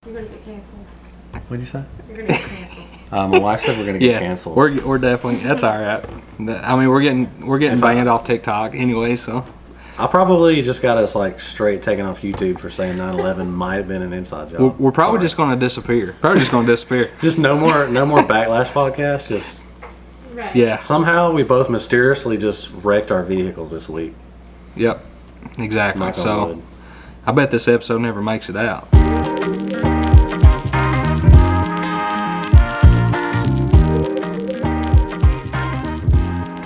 You're gonna get canceled. What'd you say? You're gonna get canceled. My wife said we're gonna get canceled. We're definitely, that's all right. I mean, we're getting banned off TikTok anyway, so. I probably just got us like straight taken off YouTube for saying 9/11 might have been an inside job. We're probably just going to disappear. Just no more backlash podcasts. Just Right. Yeah. somehow we both mysteriously just wrecked our vehicles this week. Yep. Exactly. Knock on So wood. I bet this episode never makes it out.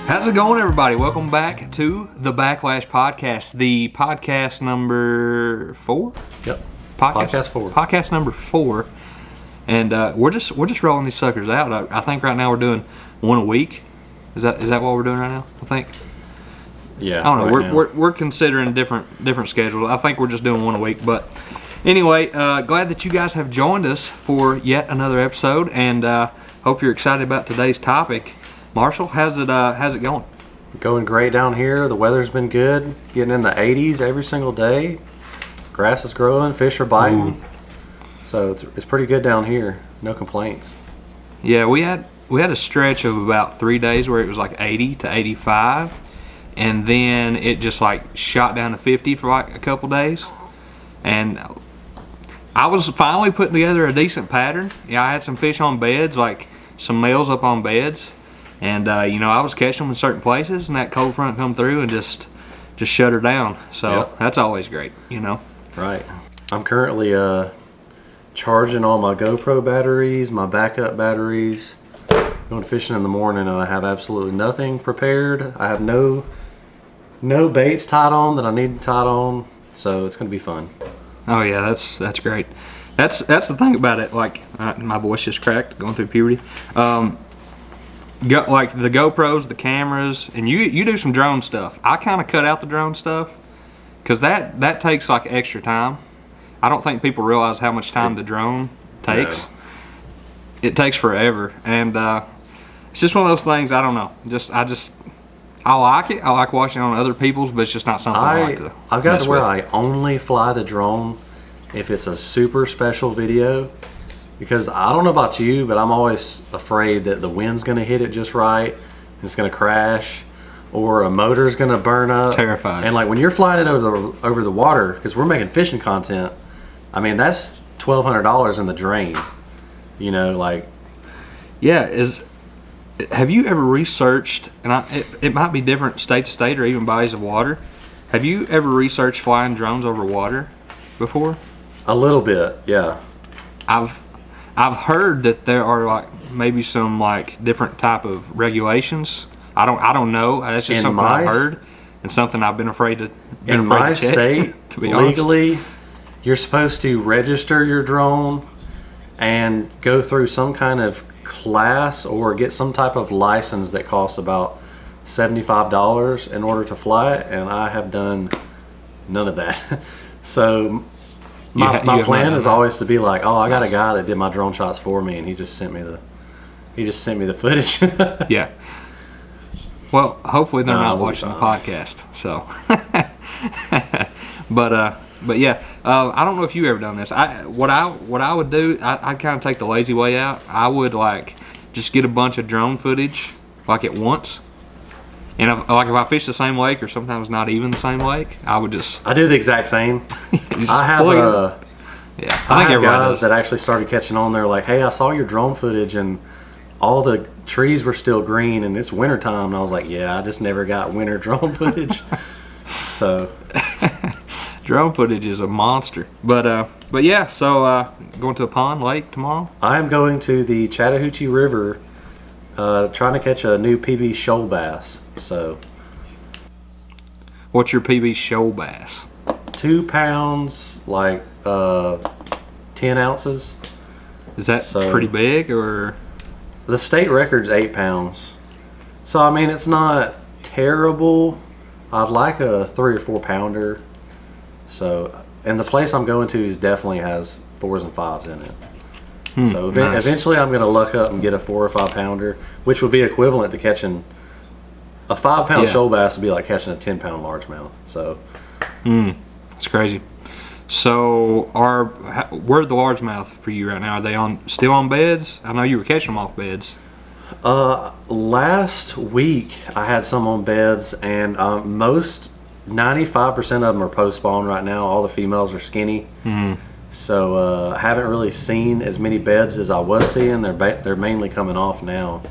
How's it going, everybody? Welcome back to the Backlash Podcast, the podcast number 4. Yep. Podcast 4. Podcast number 4, and we're just rolling these suckers out. I think right now we're doing one a week. Is that what we're doing right now? I think. Yeah. I don't know. right We're considering different schedules. I think we're just doing one a week. But anyway, glad that you guys have joined us for yet another episode, and hope you're excited about today's topic. Marshall, how's it going? Going great down here. The weather's been good. Getting in the 80s every single day. Grass is growing. Fish are biting. So it's pretty good down here. No complaints. Yeah, we had a stretch of about 3 days where it was like 80 to 85, and then it just like shot down to 50 for like a couple days. And I was finally putting together a decent pattern. Yeah, I had some fish on beds, like some males up on beds. And I was catching them in certain places, and that cold front come through and just shut her down. So That's always great, Right. I'm currently charging all my GoPro batteries, my backup batteries, going fishing in the morning, and I have absolutely nothing prepared. I have no baits tied on that I need tied on, so it's gonna be fun. Oh yeah, that's great. That's the thing about it. Like my voice just cracked going through puberty. Got like the GoPros, the cameras, and you do some drone stuff. I kind of cut out the drone stuff because that takes like extra time. I don't think people realize how much time the drone takes. No. It takes forever, and it's just one of those things. I don't know. I like it. I like watching on other people's, but it's just not something I like to. I've got mess to where with. I only fly the drone if it's a super special video. Because I don't know about you, but I'm always afraid that the wind's going to hit it just right, and it's going to crash, or a motor's going to burn up. Terrified. And like when you're flying it over the water, because we're making fishing content, I mean that's $1,200 in the drain. Yeah, have you ever researched, and it might be different state to state or even bodies of water, have you ever researched flying drones over water before? A little bit, yeah. I've heard that there are like maybe some like different type of regulations. I don't know. That's just something I've heard and something I've been afraid to. In my state, to be honest. legally, you're supposed to register your drone and go through some kind of class or get some type of license that costs about $75 in order to fly it, and I have done none of that. So my plan is always to be like, oh, I got a guy that did my drone shots for me, and he just sent me the footage. Yeah. Well, hopefully they're not watching the podcast. So, but yeah, I don't know if you ever done this. What I would do, I'd kind of take the lazy way out. I would like just get a bunch of drone footage like at once. And if I fish the same lake, or sometimes not even the same lake, I do the exact same. I have guys that actually started catching on. They're like, hey, I saw your drone footage and all the trees were still green and it's wintertime. And I was like, yeah, I just never got winter drone footage. So drone footage is a monster. But yeah, so going to a pond, lake tomorrow? I am going to the Chattahoochee River trying to catch a new PB shoal bass. So what's your PB shoal bass? 2 pounds, like 10 ounces. Is that pretty big, or? The state record's 8 pounds. So I mean, it's not terrible. I'd like a 3 or 4 pounder. So, and the place I'm going to definitely has 4s and 5s in it. So nice. Eventually I'm going to luck up and get a 4 or 5 pounder, which would be equivalent to catching a 5 pound shoal bass would be like catching a 10 pound largemouth. So it's crazy. So where's the largemouth for you right now? Are they still on beds? I know you were catching them off beds. Last week I had some on beds, and 95% of them are post spawn right now. All the females are skinny. So I haven't really seen as many beds as I was seeing. They're mainly coming off now.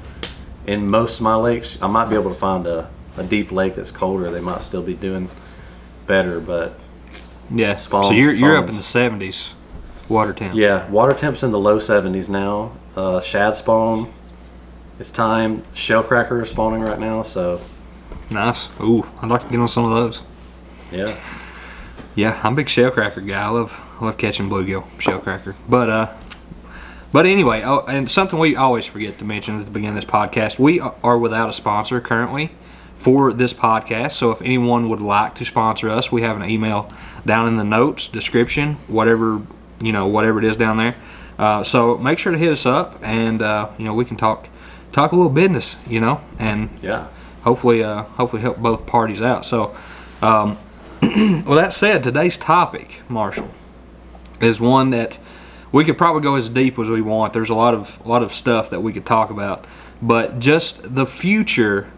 In most of my lakes, I might be able to find a deep lake that's colder. They might still be doing better, but yeah. Spawns, so you're up in spawns. the 70s water temp. Yeah, water temp's in the low 70s now. Shad spawn, it's time. Shellcracker is spawning right now, so Nice. Ooh, I'd like to get on some of those. yeah. Yeah, I'm a big shellcracker guy. I love catching bluegill shellcracker. But anyway, and something we always forget to mention at the beginning of this podcast, we are without a sponsor currently for this podcast. So if anyone would like to sponsor us, we have an email down in the notes, description, whatever it is down there. So make sure to hit us up, and we can talk a little business, and Yeah. hopefully help both parties out. So, well, that said, today's topic, Marshall, is one that we could probably go as deep as we want. There's a lot of stuff that we could talk about, but just the future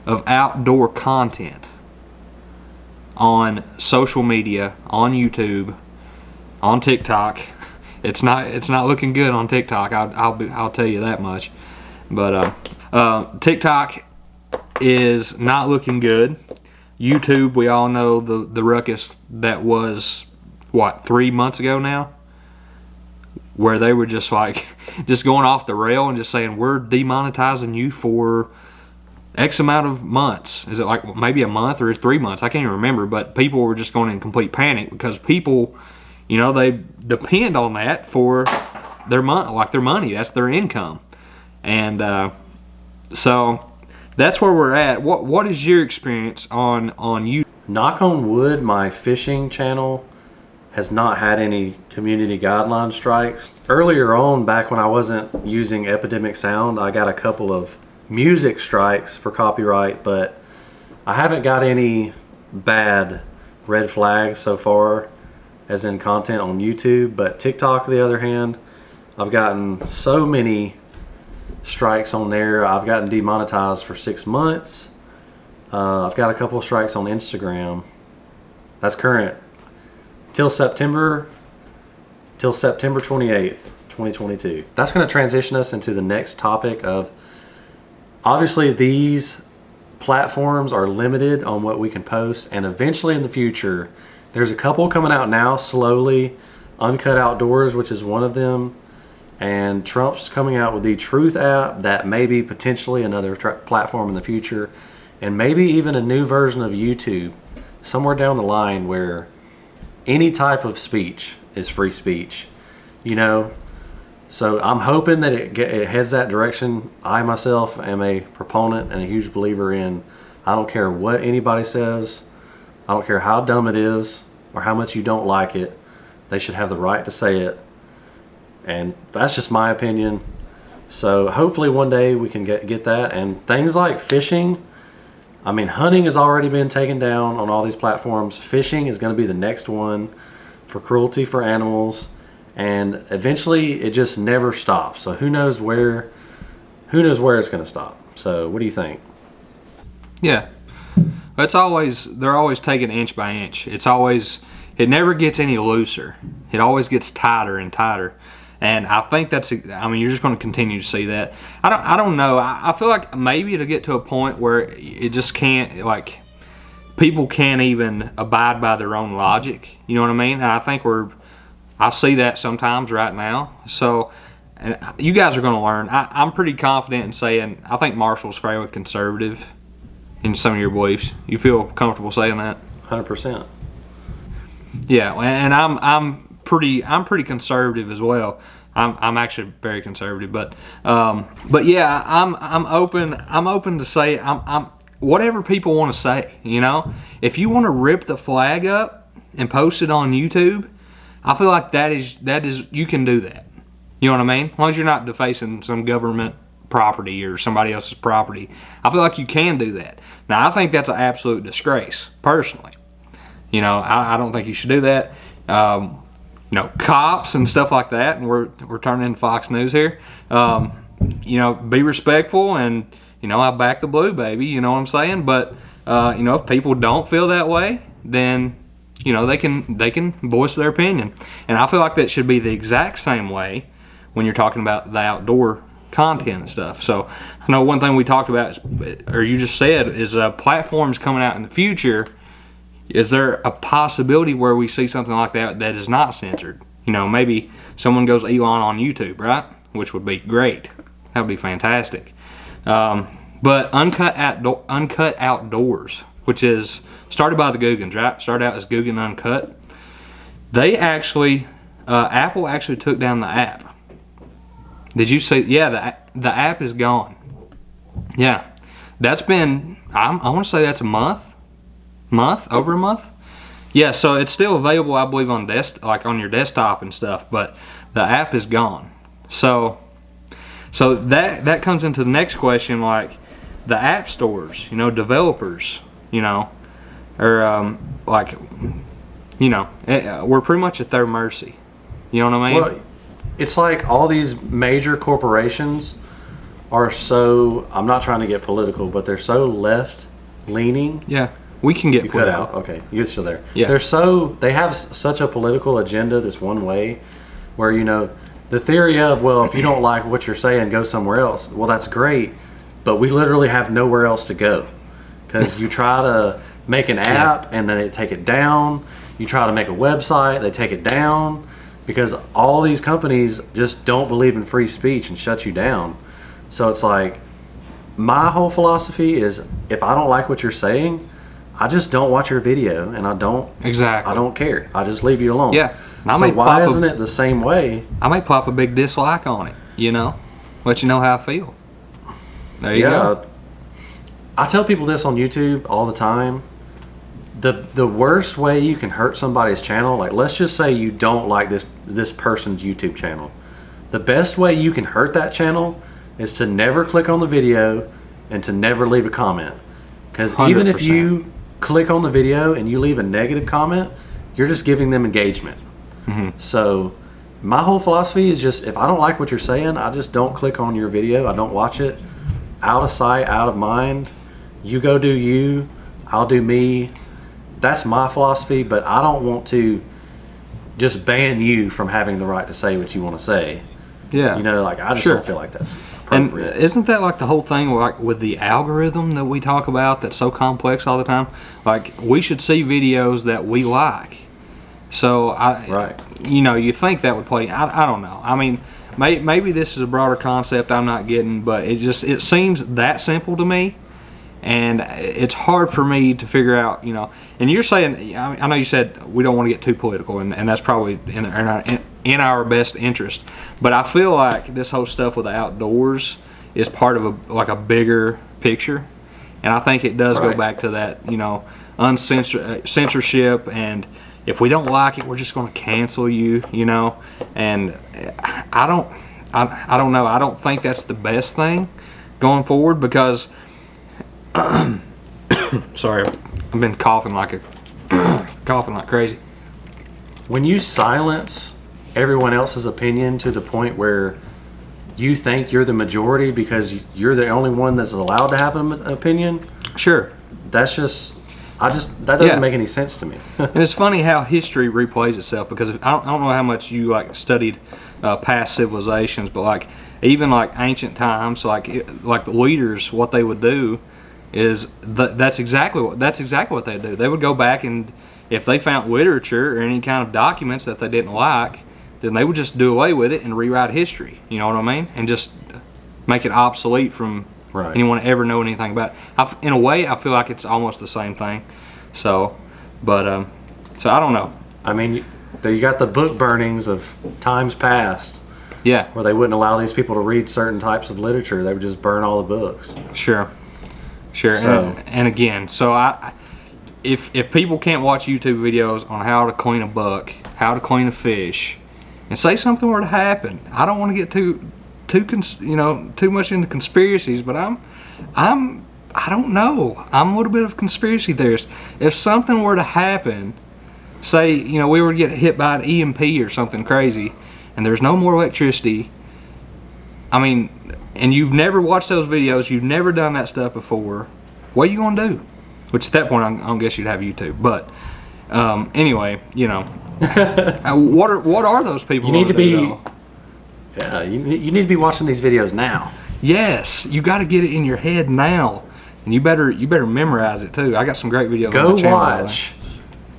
of outdoor content on social media, on YouTube, on TikTok. It's not looking good on TikTok. I'll tell you that much. But TikTok is not looking good. YouTube, we all know the ruckus that was 3 months ago now, where they were just going off the rail and just saying we're demonetizing you for X amount of months. Is it like maybe a month or 3 months? I can't even remember. But people were just going in complete panic because people, they depend on that for their money. That's their income, and so that's where we're at. What is your experience on you? Knock on wood, my fishing channel has not had any community guideline strikes. Earlier on, back when I wasn't using Epidemic Sound, I got a couple of music strikes for copyright, but I haven't got any bad red flags so far as in content on YouTube. But TikTok, on the other hand, I've gotten so many strikes on there. I've gotten demonetized for 6 months. I've got a couple of strikes on Instagram. That's current. Till September 28th, 2022. That's going to transition us into the next topic of, obviously these platforms are limited on what we can post, and eventually in the future, there's a couple coming out now slowly. Uncut Outdoors, which is one of them, and Trump's coming out with the Truth app that may be potentially another platform in the future, and maybe even a new version of YouTube somewhere down the line where any type of speech is free speech, So I'm hoping that it heads that direction. I myself am a proponent and a huge believer in, I don't care what anybody says, I don't care how dumb it is or how much you don't like it, they should have the right to say it. And that's just my opinion. So hopefully one day we can get that. And things like fishing, hunting has already been taken down on all these platforms. Fishing is going to be the next one for cruelty for animals. And eventually it just never stops. So who knows where it's going to stop. So what do you think? Yeah. They're always taking inch by inch. It never gets any looser. It always gets tighter and tighter. And I think you're just going to continue to see that. I don't know. I feel like maybe it'll get to a point where it just can't, people can't even abide by their own logic. You know what I mean? And I think I see that sometimes right now. So, and you guys are going to learn. I'm pretty confident in saying I think Marshall's fairly conservative in some of your beliefs. You feel comfortable saying that? 100%. Yeah, and I'm pretty conservative as well. I'm actually very conservative, but yeah, I'm open to say I'm whatever people want to say. If you want to rip the flag up and post it on YouTube, I feel like that is you can do that. You know what I mean? As long as you're not defacing some government property or somebody else's property, I feel like you can do that. Now, I think that's an absolute disgrace, personally. I don't think you should do that. cops and stuff like that, and we're turning into Fox News here. Be respectful, and I back the blue, baby. You know what I'm saying? But if people don't feel that way, then they can voice their opinion, and I feel like that should be the exact same way when you're talking about the outdoor content and stuff. So I know one thing we talked about, or you just said, is platforms coming out in the future. Is there a possibility where we see something like that is not censored? Maybe someone goes Elon on YouTube, right? Which would be great. That would be fantastic. But Uncut Outdoors, which is started by the Googans, right? Started out as Googan Uncut. They actually, Apple actually took down the app. Did you see? Yeah, the app is gone. Yeah, that's been, I want to say that's over a month. Yeah, so it's still available, I believe, on on your desktop and stuff, but the app is gone. So that comes into the next question, like the app stores, developers, or we're pretty much at their mercy. You know what I mean? Well, it's like all these major corporations are so, I'm not trying to get political, but they're so left leaning. Yeah. We can get you cut out. Okay, you're still there. Yeah. They have such a political agenda this one way, where the theory of, well, if you don't like what you're saying, go somewhere else. Well, that's great, but we literally have nowhere else to go, because you try to make an app and then they take it down. You try to make a website, they take it down, because all these companies just don't believe in free speech and shut you down. So it's like, my whole philosophy is, if I don't like what you're saying, I just don't watch your video, and I don't care. I just leave you alone. Yeah. So why isn't it the same way? I may pop a big dislike on it, let you know how I feel. There you go. I tell people this on YouTube all the time. The worst way you can hurt somebody's channel, like let's just say you don't like this person's YouTube channel. The best way you can hurt that channel is to never click on the video and to never leave a comment. Because even if you click on the video and you leave a negative comment, you're just giving them engagement. Mm-hmm. So my whole philosophy is just, if I don't like what you're saying, I just don't click on your video. I don't watch it. Out of sight, out of mind. You go do you, I'll do me. That's my philosophy, but I don't want to just ban you from having the right to say what you want to say. Yeah. I just don't feel like that's appropriate. And isn't that like the whole thing, like with the algorithm that we talk about that's so complex all the time? Like, we should see videos that we like. So you think that would play? I don't know. I mean, maybe this is a broader concept I'm not getting, but it seems that simple to me, and it's hard for me to figure out. And you're saying, I know you said we don't want to get too political, and that's probably in our best interest. But I feel like this whole stuff with the outdoors is part of a bigger picture, and I think it does go back to that, censorship, and if we don't like it, we're just going to cancel you, and I don't know. I don't think that's the best thing going forward, because sorry, I've been coughing like crazy. When you silence everyone else's opinion to the point where you think you're the majority because you're the only one that's allowed to have an opinion, sure, that's just, that doesn't make any sense to me. And it's funny how history replays itself, because I don't know how much you studied past civilizations, but even ancient times, like the leaders, what they would do is that's exactly what they do. They would go back, and if they found literature or any kind of documents that they didn't like, then they would just do away with it and rewrite history. You know what I mean? And just make it obsolete from anyone ever know anything about it. In a way, I feel like it's almost the same thing. So I don't know. I mean, you got the book burnings of times past. Yeah. Where they wouldn't allow these people to read certain types of literature. They would just burn all the books. Sure. So, and again, if people can't watch YouTube videos on how to clean a buck, how to clean a fish, and say something were to happen, I don't want to get too much into conspiracies, but I don't know. I'm a little bit of a conspiracy theorist. If something were to happen say, you know, we were to get hit by an EMP or something crazy, and there's no more electricity. I mean, and you've never watched those videos, you've never done that stuff before. What are you gonna do? Which at that point, I don't guess you'd have YouTube. But anyway, you know, what are those people? You need to be. Though? Yeah, you need to be watching these videos now. Yes, you got to get it in your head now, and you better memorize it too. I got some great videos. Go on my channel,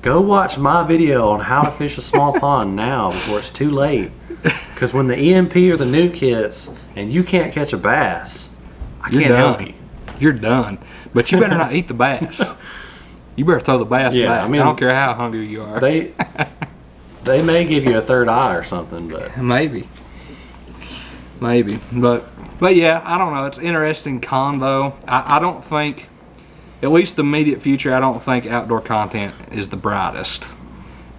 Go watch my video on how to fish a small pond now before it's too late. Because when the EMP or the nuke hits and you can't catch a bass, I can't help you. You're done. But you better not eat the bass. You better throw the bass back. I mean, I don't care how hungry you are. They may give you a third eye or something, but maybe. But yeah, I don't know. It's interesting convo. I don't think, at least the immediate future, I don't think outdoor content is the brightest.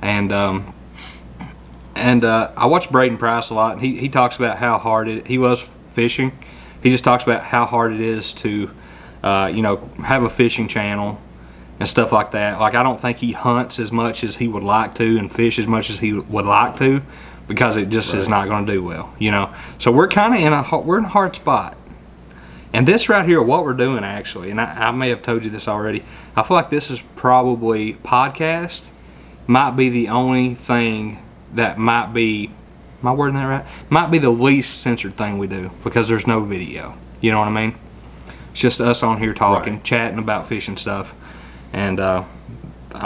And I watch Braden Price a lot, and he talks about how hard he loves fishing. He just talks about how hard it is to, you know, have a fishing channel and stuff like that. Like, I don't think he hunts as much as he would like to and fish as much as he would like to, because it just is not going to do well, you know. So we're kind of in a hard spot. And this right here, what we're doing actually, and I may have told you this already, I feel like this is probably podcast might be the only thing that might be, am I wording that right? Might be the least censored thing we do, because there's no video. You know what I mean? It's just us on here talking, chatting about fishing stuff. And I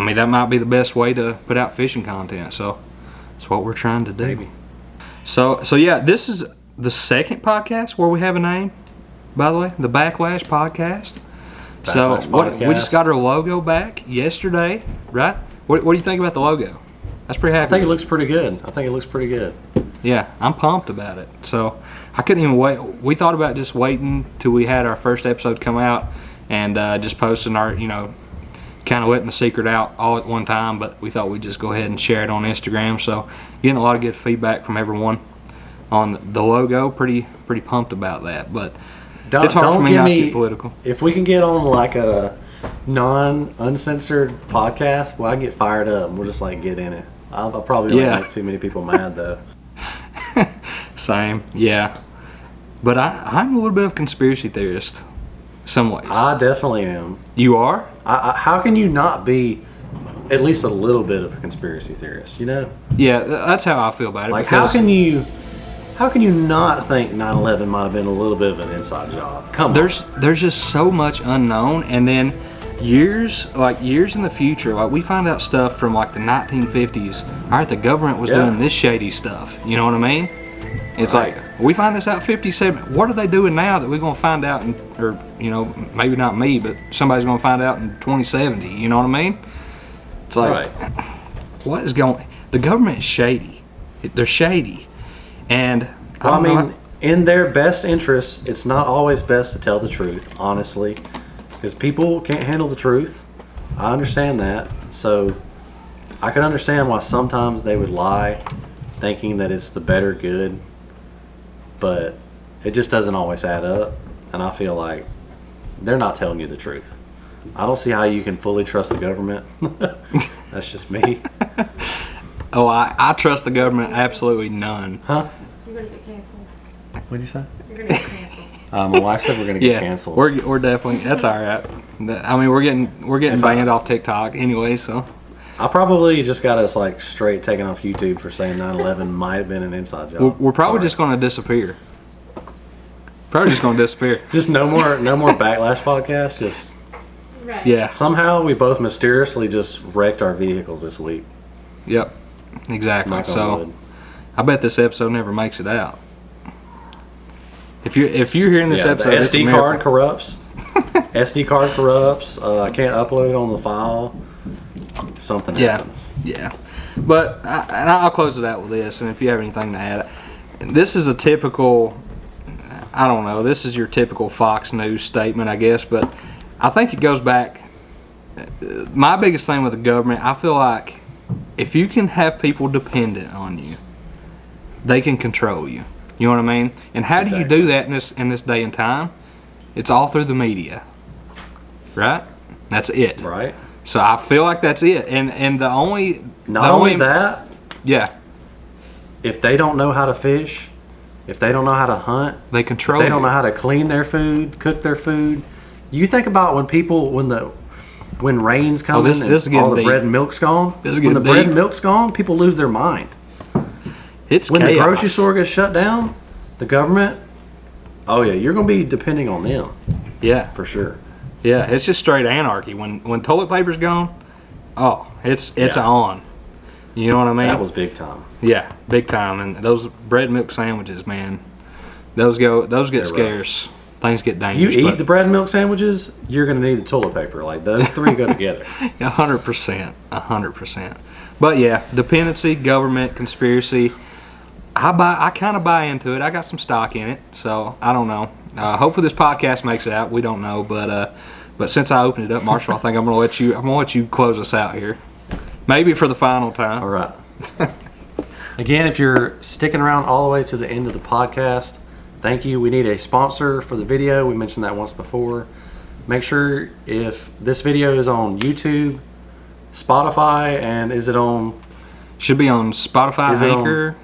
mean, that might be the best way to put out fishing content. So that's what we're trying to do. maybe. So yeah, this is the second podcast where we have a name, by the way, the Backlash Podcast. Backlash We just got our logo back yesterday, right? What do you think about the logo? That's pretty happy. I think it looks pretty good. Yeah, I'm pumped about it. So I couldn't even wait. We thought about just waiting till we had our first episode come out and just posting our, you know, kind of letting the secret out all at one time, but we thought we'd just go ahead and share it on Instagram. So getting a lot of good feedback from everyone on the logo. Pretty pumped about that. But it's hard for me not to get political. If we can get on like a uncensored podcast, well, I get fired up and we'll just like get in it. I'll probably not make too many people mad though. Same, yeah. But I'm a little bit of a conspiracy theorist, some ways. I definitely am. You are? How can you not be at least a little bit of a conspiracy theorist, you know? Yeah, that's how I feel about it. Like, how can you not think 9/11 might have been a little bit of an inside job? Come on. There's just so much unknown, and then years in the future, like we find out stuff from like the 1950s. All right, the government was doing this shady stuff. You know what I mean? It's like we find this out 57. What are they doing now that we're gonna find out or you know, maybe not me, but somebody's gonna find out in 2070. You know what I mean? It's like, what is going? The government is shady. They're shady, and well, I mean, in their best interest, it's not always best to tell the truth, honestly, because people can't handle the truth. I understand that, so I can understand why sometimes they would lie, thinking that it's the better good, but it just doesn't always add up, and I feel like they're not telling you the truth. I don't see how you can fully trust the government. That's just me. Oh, I trust the government absolutely none. Huh? You're going to get canceled. What'd you say? You're going to get canceled. My wife said we're going to get canceled. We're definitely, that's all right. I mean, we're getting banned off TikTok anyway, so. I probably just got us like straight taken off YouTube for saying 9/11 might have been an inside job. We're probably just going to disappear. Probably just going to disappear. Just no more Backlash podcast. Just yeah. Somehow we both mysteriously just wrecked our vehicles this week. Yep. Exactly. So I bet this episode never makes it out. If you're hearing this episode, the SD card corrupts. SD card corrupts. I can't upload it on the file. Something happens. Yeah. But I'll close it out with this. And if you have anything to add, this is a typical. I don't know. This is your typical Fox News statement, I guess. But I think it goes back. My biggest thing with the government, I feel like if you can have people dependent on you, they can control you. You know what I mean? And how do you do that in this day and time? It's all through the media, right? That's it. Right. So I feel like that's it. And the only Not only that, yeah, if they don't know how to fish, if they don't know how to hunt, they if control. they don't know you. how to clean their food, cook their food. You think about when rain's coming this is and getting all the deep. bread and milk's gone. This is When the getting bread deep. and milk's gone, people lose their mind. It's When chaos. the grocery store gets shut down, the government, oh yeah, you're gonna be depending on them Yeah, for sure. yeah. It's just straight anarchy. When toilet paper's gone, oh, it's Yeah. on. You know what I mean? That was big time. Yeah, big time. And those bread and milk sandwiches, man, those get They're scarce. Things get You dangerous. eat the bread and milk sandwiches, you're gonna need the toilet paper. Like those three go together. 100%, 100%. But yeah, dependency, government, conspiracy. I kind of buy into it. I got some stock in it, so I don't know. Hopefully this podcast makes it out. We don't know, but since I opened it up, Marshall, I think I'm gonna let you close us out here. Maybe for the final time. All right. Again, if you're sticking around all the way to the end of the podcast, thank you. We need a sponsor for the video. We mentioned that once before. Make sure if this video is on YouTube, Spotify, and is it on? Should be on Spotify, Is it on- Anchor.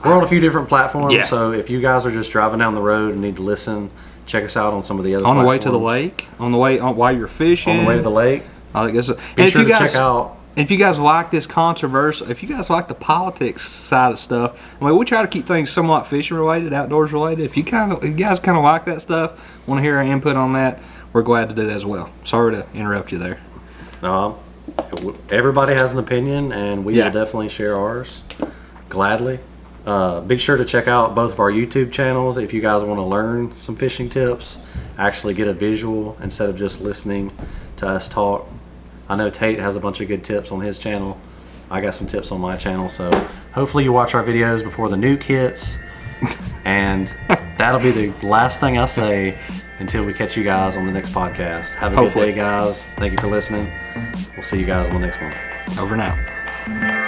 We're on a few different platforms. Yeah. So if you guys are just driving down the road and need to listen, check us out on some of the other. On the way to the platforms. lake, while you're fishing. On the way to the lake. I guess. Be And sure if to you guys, check out. if you guys like this controversial, if you guys like the politics side of stuff, I mean, we try to keep things somewhat fishing related, outdoors related. If you guys kind of like that stuff, want to hear our input on that, we're glad to do that as well. Sorry to interrupt you there. Everybody has an opinion, and we Yeah. will definitely share ours gladly. Be sure to check out both of our YouTube channels if you guys want to learn some fishing tips, actually get a visual instead of just listening to us talk. I know Tate has a bunch of good tips on his channel. I got some tips on my channel, so hopefully you watch our videos before the nuke hits. And that'll be the last thing I say until we catch you guys on the next podcast. Have a Hopefully. good day, guys. Thank you for listening. We'll see you guys on the next one. Over and out.